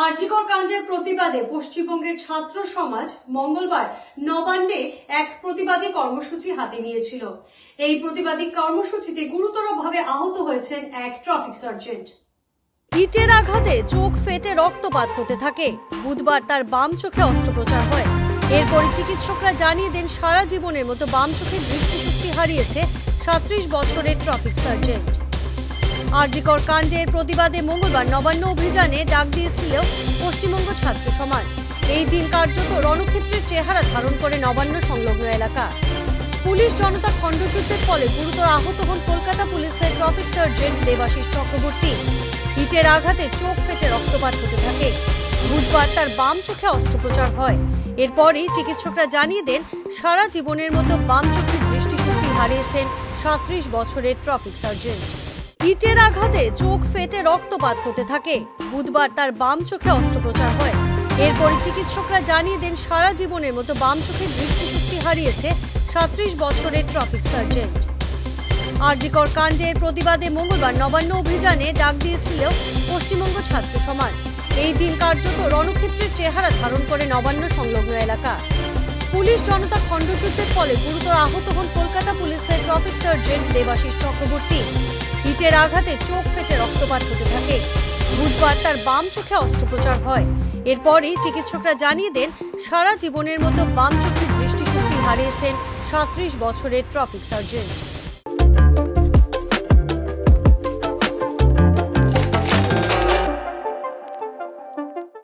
আরজিকর কাণ্ডের প্রতিবাদে পশ্চিমবঙ্গের ছাত্র সমাজ মঙ্গলবার নবান্নে এক প্রতিবাদী কর্মসূচি হাতে নিয়েছিল। এই প্রতিবাদী কর্মসূচিতে গুরুতরভাবে আহত হয়েছেন এক ট্রাফিক সার্জেন্ট। ইটের আঘাতে চোখ ফেটে রক্তপাত হতে থাকে। বুধবার তার বাম চোখে অস্ত্রোপচার হয়। এরপরই চিকিৎসকরা জানিয়ে দেন সারা জীবনের মতো বাম চোখের দৃষ্টিশক্তি হারিয়েছে 37 বছরের ট্রাফিক সার্জেন্ট। আরজিকর কাণ্ডের প্রতিবাদে মঙ্গলবার নবান্ন অভিযানে ডাক দিয়েছিল পশ্চিমবঙ্গ ছাত্র সমাজ। এই দিন কার্যত রণক্ষেত্রের চেহারা ধারণ করে নবান্ন সংলগ্ন এলাকা। পুলিশ জনতা খণ্ডযুদ্ধের ফলে গুরুতর আহত হন কলকাতা পুলিশের ট্রাফিক সার্জেন্ট দেবাশিস চক্রবর্তী। ইটের আঘাতে চোখ ফেটে রক্তপাত হতে থাকে। বুধবার তার বাম চোখে অস্ত্রোপচার হয়। এরপরই চিকিৎসকরা জানিয়ে দেন সারা জীবনের মতো বাম চোখের দৃষ্টিশক্তি হারিয়েছেন 37 বছরের ট্রাফিক সার্জেন্ট। ইটের আঘাতে চোখ ফেটে রক্তপাত হতে থাকে। বুধবার তার বাম চোখে অস্ত্রোপচার হয়। এরপরই চিকিৎসকরা জানিয়ে দেন সারা জীবনের মতো বাম চোখের দৃষ্টিশক্তি হারিয়েছে 37 বছরের ট্রাফিক সার্জেন্ট। আরজিকর কাণ্ডের প্রতিবাদে মঙ্গলবার নবান্ন অভিযানে ডাক দিয়েছিল পশ্চিমবঙ্গ ছাত্র সমাজ। এই দিন কার্যত রণক্ষেত্রের চেহারা ধারণ করে নবান্ন সংলগ্ন এলাকা। পুলিশ জনতা খণ্ডযুদ্ধের ফলে গুরুতর আহত হন কলকাতা পুলিশের ট্রাফিক সার্জেন্ট দেবাশিস চক্রবর্তী। ইটের আঘাতে চোখ ফেটে রক্তপাত হতে থাকে। বুধবার তার বাম চোখে অস্ত্রোপচার হয়। এরপরই চিকিৎসকরা জানিয়ে দেন সারা জীবনের মতো বাম চোখের দৃষ্টিশক্তি হারিয়েছেন 37 বছরের ট্রাফিক সার্জেন্ট।